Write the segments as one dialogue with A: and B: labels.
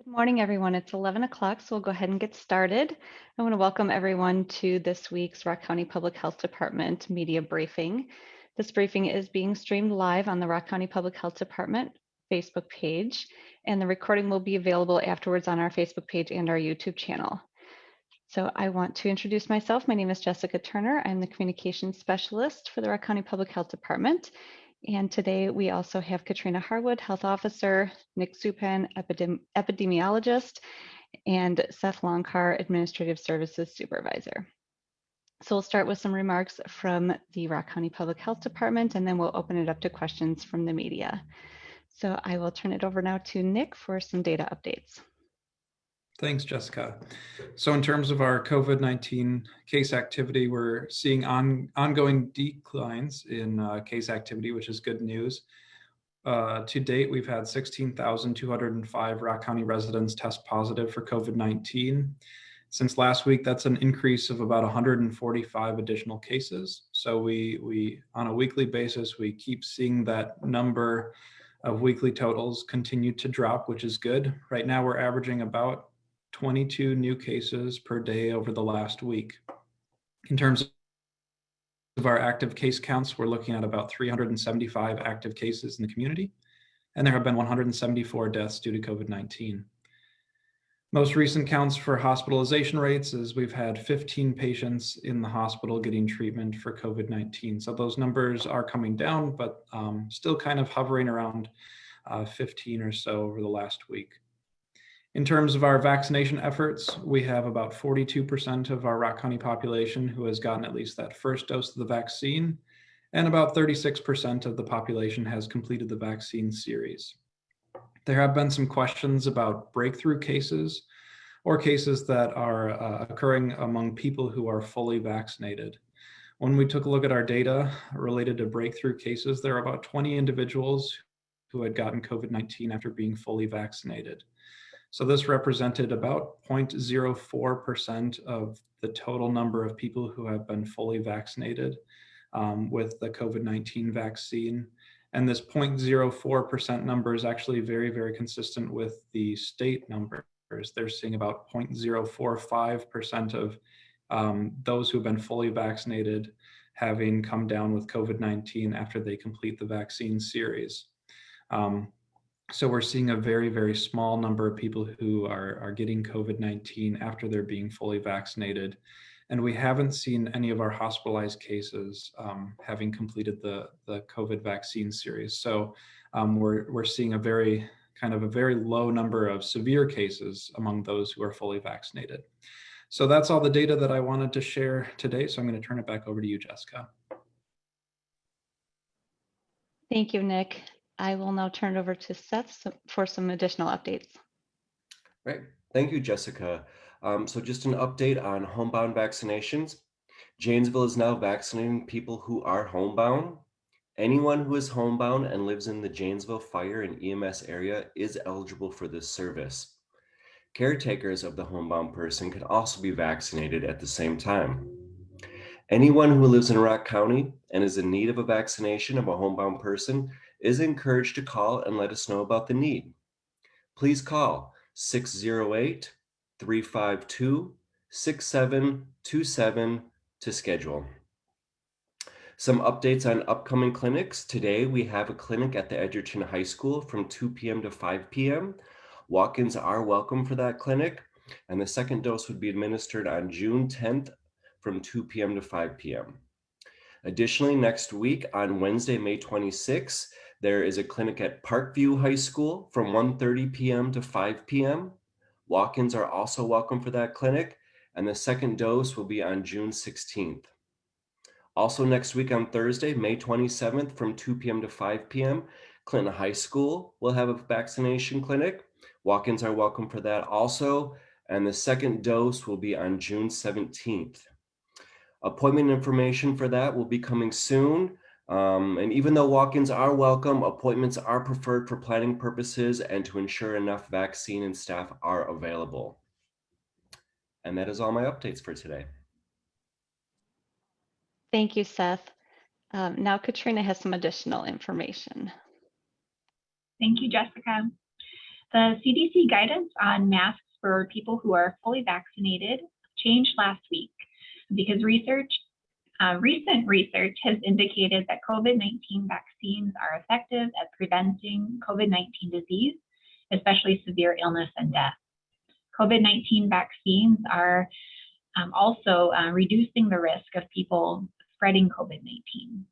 A: Good morning, everyone. It's 11 o'clock, so we'll go ahead and get started. I want to welcome everyone to this week's Rock County Public Health Department media briefing. This briefing is being streamed live on the Rock County Public Health Department Facebook page, and the recording will be available afterwards on our Facebook page and our YouTube channel. So I want to introduce myself. My name is Jessica Turner. I'm the Communications Specialist for the Rock County Public Health Department. And today we also have Katrina Harwood, Health Officer, Nick Zupan, Epidemiologist, and Seth Longcar, Administrative Services Supervisor. So we'll start with some remarks from the Rock County Public Health Department, and then we'll open it up to questions from the media. So I will turn it over now to Nick for some data updates.
B: Thanks, Jessica. So in terms of our COVID-19 case activity, we're seeing ongoing declines in case activity, which is good news. To date, we've had 16,205 Rock County residents test positive for COVID-19. Since last week, that's an increase of about 145 additional cases. So we on a weekly basis, we keep seeing that number of weekly totals continue to drop, which is good. Right now, we're averaging about 22 new cases per day over the last week. In terms of our active case counts, we're looking at about 375 active cases in the community, and there have been 174 deaths due to COVID-19. Most recent counts for hospitalization rates is we've had 15 patients in the hospital getting treatment for COVID-19. So those numbers are coming down, but still kind of hovering around 15 or so over the last week. In terms of our vaccination efforts, we have about 42% of our Rock County population who has gotten at least that first dose of the vaccine, and about 36% of the population has completed the vaccine series. There have been some questions about breakthrough cases or cases that are occurring among people who are fully vaccinated. When we took a look at our data related to breakthrough cases, there are about 20 individuals who had gotten COVID-19 after being fully vaccinated. So this represented about 0.04% of the total number of people who have been fully vaccinated with the COVID-19 vaccine. And this 0.04% number is actually very, very consistent with the state numbers. They're seeing about 0.045% of those who've been fully vaccinated having come down with COVID-19 after they complete the vaccine series. So we're seeing a very, very small number of people who are getting COVID-19 after they're being fully vaccinated. And we haven't seen any of our hospitalized cases having completed the COVID vaccine series. So we're seeing a very low number of severe cases among those who are fully vaccinated. So that's all the data that I wanted to share today. So I'm going to turn it back over to you, Jessica.
A: Thank you, Nick. I will now turn it over to Seth for some additional updates.
C: Right. Thank you, Jessica. So just an update on homebound vaccinations. Janesville is now vaccinating people who are homebound. Anyone who is homebound and lives in the Janesville Fire and EMS area is eligible for this service. Caretakers of the homebound person can also be vaccinated at the same time. Anyone who lives in Rock County and is in need of a vaccination of a homebound person is encouraged to call and let us know about the need. Please call 608-352-6727 to schedule. Some updates on upcoming clinics. Today we have a clinic at the Edgerton High School from 2 p.m. to 5 p.m. Walk-ins are welcome for that clinic, and the second dose would be administered on June 10th from 2 p.m. to 5 p.m. Additionally, next week on Wednesday, May 26th, there is a clinic at Parkview High School from 1:30 p.m. to 5 p.m. Walk-ins are also welcome for that clinic, and the second dose will be on June 16th. Also next week on Thursday, May 27th from 2 p.m. to 5 p.m., Clinton High School will have a vaccination clinic. Walk-ins are welcome for that also, and the second dose will be on June 17th. Appointment information for that will be coming soon. And even though walk-ins are welcome, appointments are preferred for planning purposes and to ensure enough vaccine and staff are available. And that is all my updates for today.
A: Thank you, Seth. Now Katrina has some additional information.
D: Thank you, Jessica. The CDC guidance on masks for people who are fully vaccinated changed last week because recent research has indicated that COVID-19 vaccines are effective at preventing COVID-19 disease, especially severe illness and death. COVID-19 vaccines are also reducing the risk of people spreading COVID-19.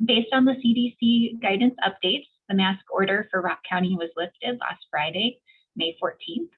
D: Based on the CDC guidance updates, the mask order for Rock County was lifted last Friday, May 14th.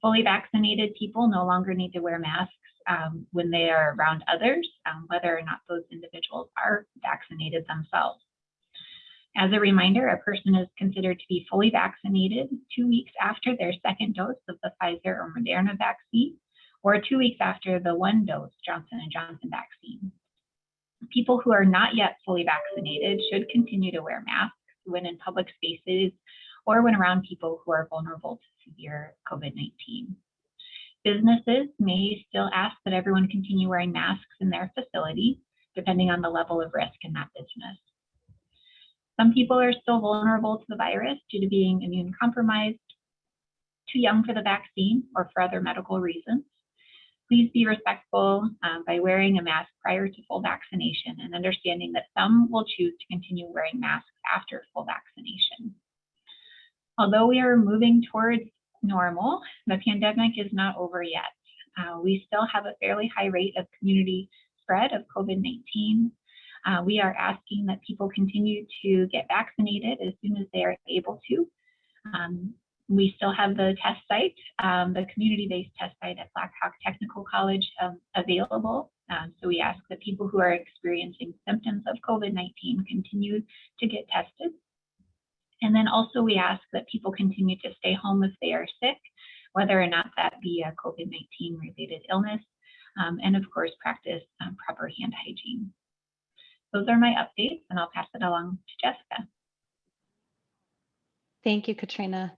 D: Fully vaccinated people no longer need to wear masks when they are around others, whether or not those individuals are vaccinated themselves. As a reminder, a person is considered to be fully vaccinated 2 weeks after their second dose of the Pfizer or Moderna vaccine, or 2 weeks after the one-dose Johnson & Johnson vaccine. People who are not yet fully vaccinated should continue to wear masks when in public spaces or when around people who are vulnerable to severe COVID-19. Businesses may still ask that everyone continue wearing masks in their facility, depending on the level of risk in that business. Some people are still vulnerable to the virus due to being immune compromised, too young for the vaccine, or for other medical reasons. Please be respectful by wearing a mask prior to full vaccination and understanding that some will choose to continue wearing masks after full vaccination. Although we are moving towards normal, the pandemic is not over yet. We still have a fairly high rate of community spread of COVID-19. We are asking that people continue to get vaccinated as soon as they are able to. We still have the test site, the community-based test site at Black Hawk Technical College available. So we ask that people who are experiencing symptoms of COVID-19 continue to get tested. And then also we ask that people continue to stay home if they are sick, whether or not that be a COVID-19 related illness, and of course practice proper hand hygiene. Those are my updates, and I'll pass it along to Jessica.
A: Thank you, Katrina.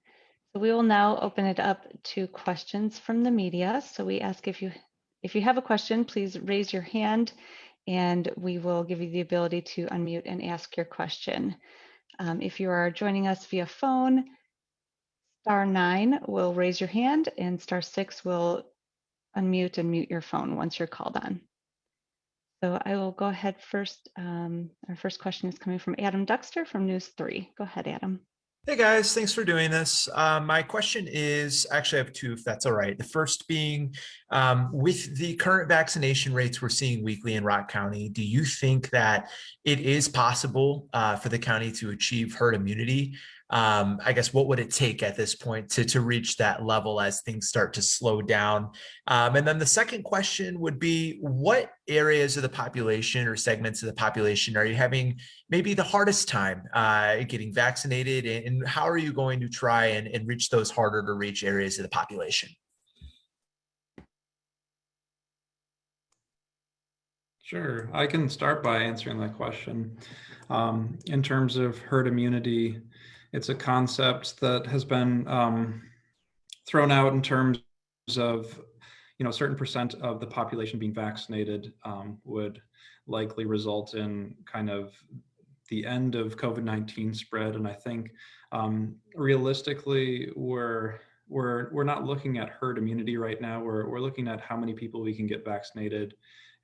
A: So we will now open it up to questions from the media. So we ask if you have a question, please raise your hand and we will give you the ability to unmute and ask your question. If you are joining us via phone, *9 will raise your hand and *6 will unmute and mute your phone once you're called on. So I will go ahead first. Our first question is coming from Adam Duxter from News 3. Go ahead, Adam.
E: Hey guys, thanks for doing this. My question is, actually I have two, if that's all right. The first being, with the current vaccination rates we're seeing weekly in Rock County, do you think that it is possible for the county to achieve herd immunity? I guess what would it take at this point to reach that level as things start to slow down? And then the second question would be, what areas of the population or segments of the population are you having maybe the hardest time getting vaccinated, and how are you going to try and reach those harder to reach areas of the population?
B: Sure, I can start by answering that question. In terms of herd immunity, it's a concept that has been thrown out in terms of, a certain percent of the population being vaccinated would likely result in kind of the end of COVID-19 spread. And I think realistically, we're not looking at herd immunity right now. We're looking at how many people we can get vaccinated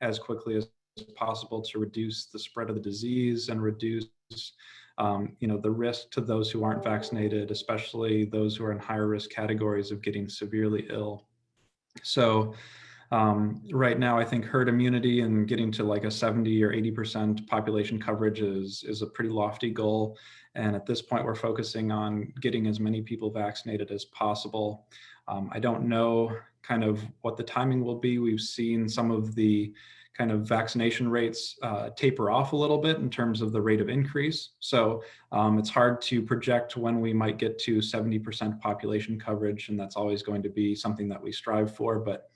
B: as quickly as possible to reduce the spread of the disease and reduce the risk to those who aren't vaccinated, especially those who are in higher risk categories of getting severely ill. So right now, I think herd immunity and getting to like a 70 or 80% population coverage is a pretty lofty goal. And at this point, we're focusing on getting as many people vaccinated as possible. I don't know kind of what the timing will be. We've seen some of the kind of vaccination rates taper off a little bit in terms of the rate of increase. So it's hard to project when we might get to 70% population coverage, and that's always going to be something that we strive for. But,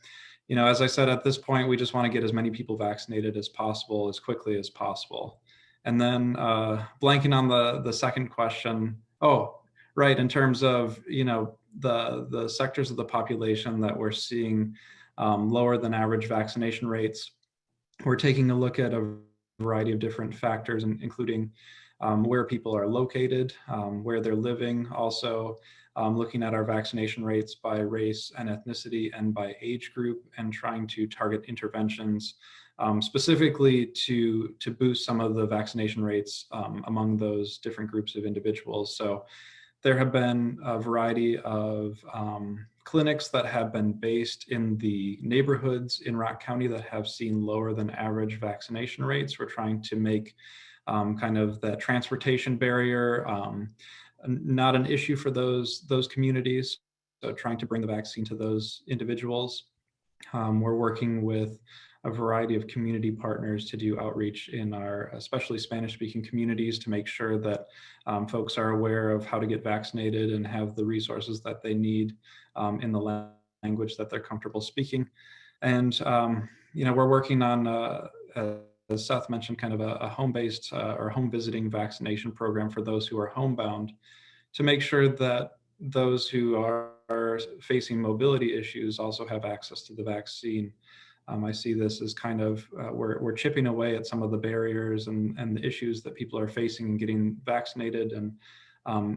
B: as I said, at this point, we just want to get as many people vaccinated as possible, as quickly as possible. And then blanking on the second question. Oh, right, in terms of, the sectors of the population that we're seeing lower than average vaccination rates. We're taking a look at a variety of different factors, including where people are located, where they're living, also looking at our vaccination rates by race and ethnicity and by age group, and trying to target interventions specifically to boost some of the vaccination rates among those different groups of individuals. So there have been a variety of clinics that have been based in the neighborhoods in Rock County that have seen lower than average vaccination rates. We're trying to make kind of the transportation barrier not an issue for those communities. So trying to bring the vaccine to those individuals. We're working with a variety of community partners to do outreach in our especially Spanish-speaking communities to make sure that folks are aware of how to get vaccinated and have the resources that they need in the language that they're comfortable speaking. And we're working on, as Seth mentioned, kind of a home-based or home visiting vaccination program for those who are homebound to make sure that those who are facing mobility issues also have access to the vaccine. I see this as kind of, we're chipping away at some of the barriers and the issues that people are facing in getting vaccinated. And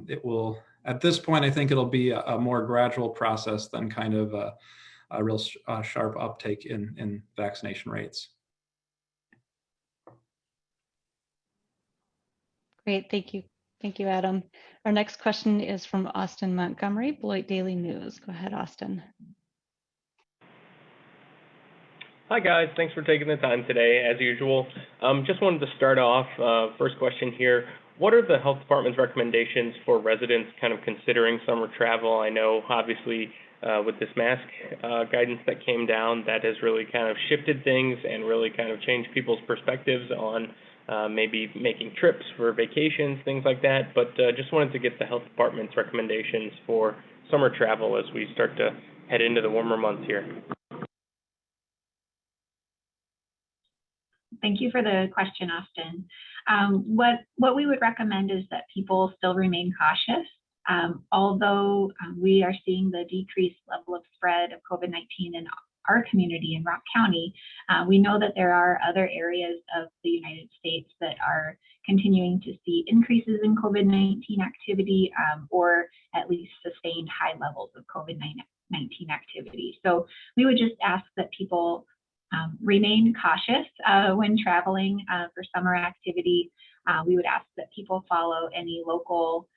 B: it will, at this point, I think it'll be a more gradual process than kind of a real sharp uptake in vaccination rates.
A: Great, thank you. Thank you, Adam. Our next question is from Austin Montgomery, Beloit Daily News. Go ahead, Austin.
F: Hi guys, thanks for taking the time today, as usual. Just wanted to start off, first question here. What are the health department's recommendations for residents kind of considering summer travel? I know obviously with this mask guidance that came down, that has really kind of shifted things and really kind of changed people's perspectives on maybe making trips for vacations, things like that. But just wanted to get the health department's recommendations for summer travel as we start to head into the warmer months here.
D: Thank you for the question, Austin. What we would recommend is that people still remain cautious. Although we are seeing the decreased level of spread of COVID-19 in our community in Rock County, we know that there are other areas of the United States that are continuing to see increases in COVID-19 activity or at least sustained high levels of COVID-19 activity. So we would just ask that people remain cautious when traveling for summer activity. We would ask that people follow any local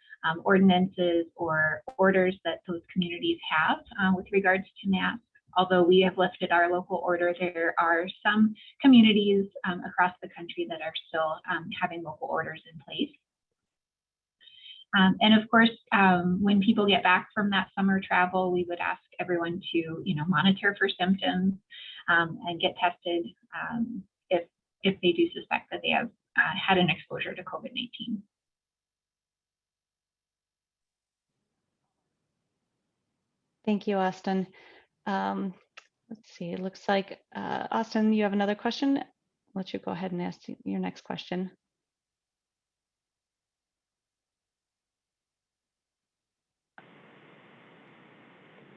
D: ordinances or orders that those communities have with regards to masks. Although we have lifted our local order, there are some communities across the country that are still having local orders in place. And of course, when people get back from that summer travel, we would ask everyone to, monitor for symptoms and get tested if they do suspect that they have had an exposure to COVID-19.
A: Thank you, Austin. Let's see, it looks like, Austin, you have another question? I'll let you go ahead and ask your next question.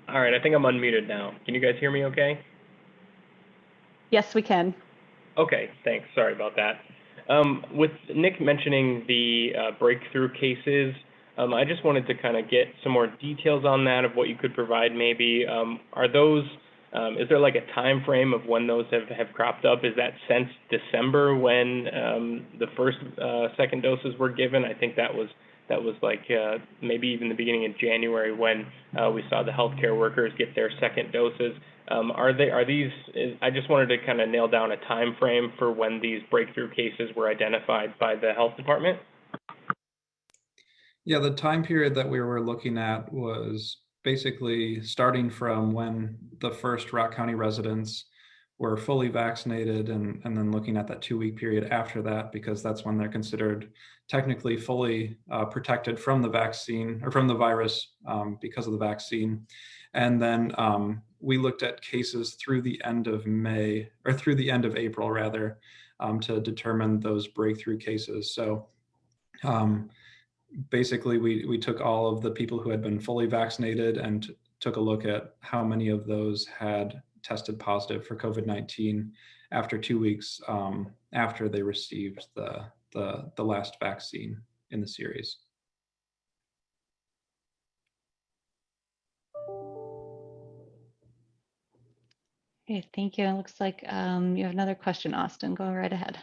F: All right, I think I'm unmuted now. Can you guys hear me okay?
A: Yes, we can.
F: Okay, thanks. Sorry about that. With Nick mentioning the breakthrough cases, I just wanted to kind of get some more details on that of what you could provide maybe. Are those, is there like a time frame of when those have cropped up? Is that since December when the first, second doses were given? I think that was like maybe even the beginning of January when we saw the healthcare workers get their second doses. Are these, I just wanted to kind of nail down a time frame for when these breakthrough cases were identified by the health department.
B: Yeah, the time period that we were looking at was basically starting from when the first Rock County residents were fully vaccinated and then looking at that 2-week period after that, because that's when they're considered technically fully protected from the vaccine or from the virus because of the vaccine. And then we looked at cases through the end of May, or through the end of April rather, to determine those breakthrough cases. So basically we took all of the people who had been fully vaccinated and took a look at how many of those had tested positive for COVID-19 after 2 weeks after they received the the last vaccine in the series.
A: Okay, thank you. It looks like you have another question, Austin. Go right ahead.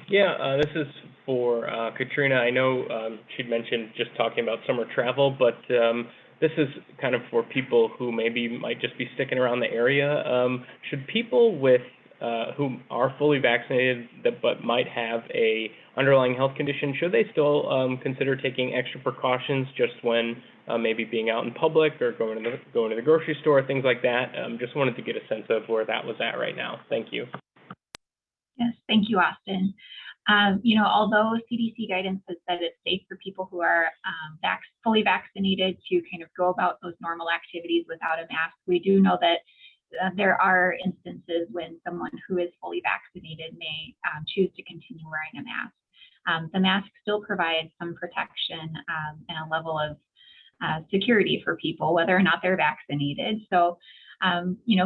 F: Yeah, this is for Katrina. I know she'd mentioned just talking about summer travel, but this is kind of for people who maybe might just be sticking around the area. Should people with who are fully vaccinated but might have a underlying health condition, should they still consider taking extra precautions just when maybe being out in public or going to the grocery store, things like that? Just wanted to get a sense of where that was at right now. Thank you.
D: Yes, thank you, Austin. Although CDC guidance has said it's safe for people who are fully vaccinated to kind of go about those normal activities without a mask, we do know that there are instances when someone who is fully vaccinated may choose to continue wearing a mask. The mask still provides some protection and a level of security for people, whether or not they're vaccinated. So,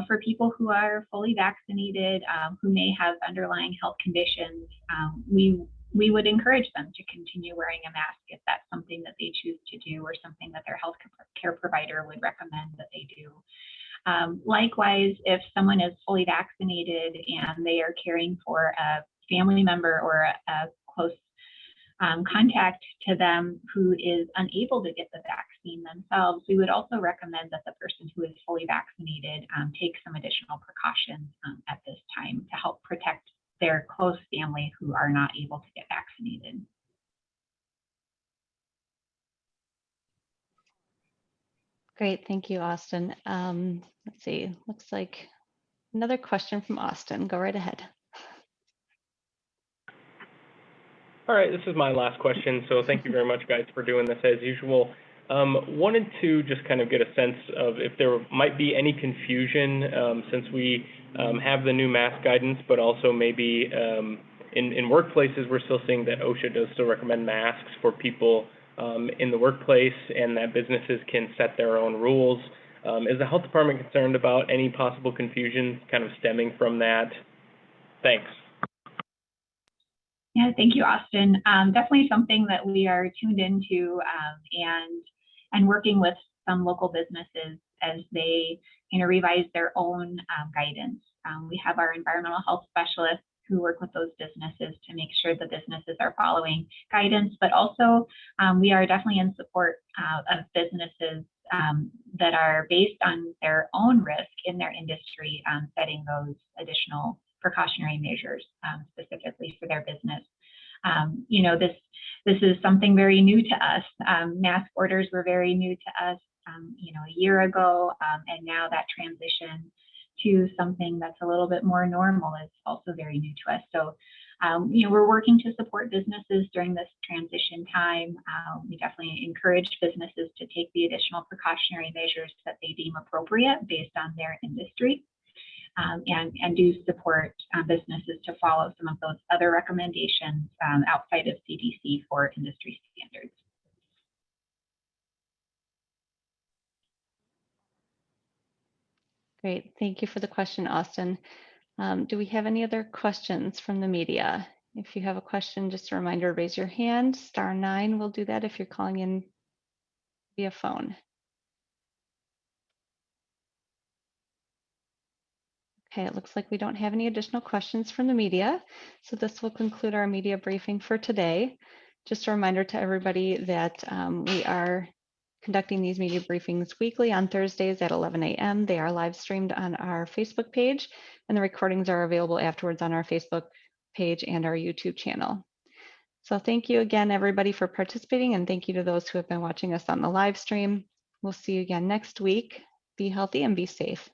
D: for people who are fully vaccinated, who may have underlying health conditions, we would encourage them to continue wearing a mask if that's something that they choose to do or something that their health care provider would recommend that they do. Likewise, if someone is fully vaccinated and they are caring for a family member or a close contact to them who is unable to get the vaccine themselves, we would also recommend that the person who is fully vaccinated take some additional precautions at this time to help protect their close family who are not able to get vaccinated.
A: Great, thank you, Austin. Let's see, looks like another question from Austin. Go right ahead.
F: All right, this is my last question, so thank you very much, guys, for doing this as usual. Wanted to just kind of get a sense of if there might be any confusion since we have the new mask guidance, but also maybe in workplaces, we're still seeing that OSHA does still recommend masks for people in the workplace and that businesses can set their own rules. Is the health department concerned about any possible confusion kind of stemming from that? Thanks.
D: Yeah, thank you, Austin. Definitely something that we are tuned into and working with some local businesses as they revise their own guidance. We have our environmental health specialists who work with those businesses to make sure the businesses are following guidance, but also we are definitely in support of businesses that are based on their own risk in their industry, setting those additional precautionary measures specifically for their business. This is something very new to us. Mask orders were very new to us, a year ago, and now that transition to something that's a little bit more normal is also very new to us. So, we're working to support businesses during this transition time. We definitely encourage businesses to take the additional precautionary measures that they deem appropriate based on their industry. And do support businesses to follow some of those other recommendations outside of CDC for industry standards.
A: Great, thank you for the question, Austin. Do we have any other questions from the media? If you have a question, just a reminder, raise your hand. *9 will do that if you're calling in via phone. Okay, it looks like we don't have any additional questions from the media. So this will conclude our media briefing for today. Just a reminder to everybody that we are conducting these media briefings weekly on Thursdays at 11 a.m. They are live streamed on our Facebook page, and the recordings are available afterwards on our Facebook page and our YouTube channel. So thank you again, everybody, for participating, and thank you to those who have been watching us on the live stream. We'll see you again next week. Be healthy and be safe.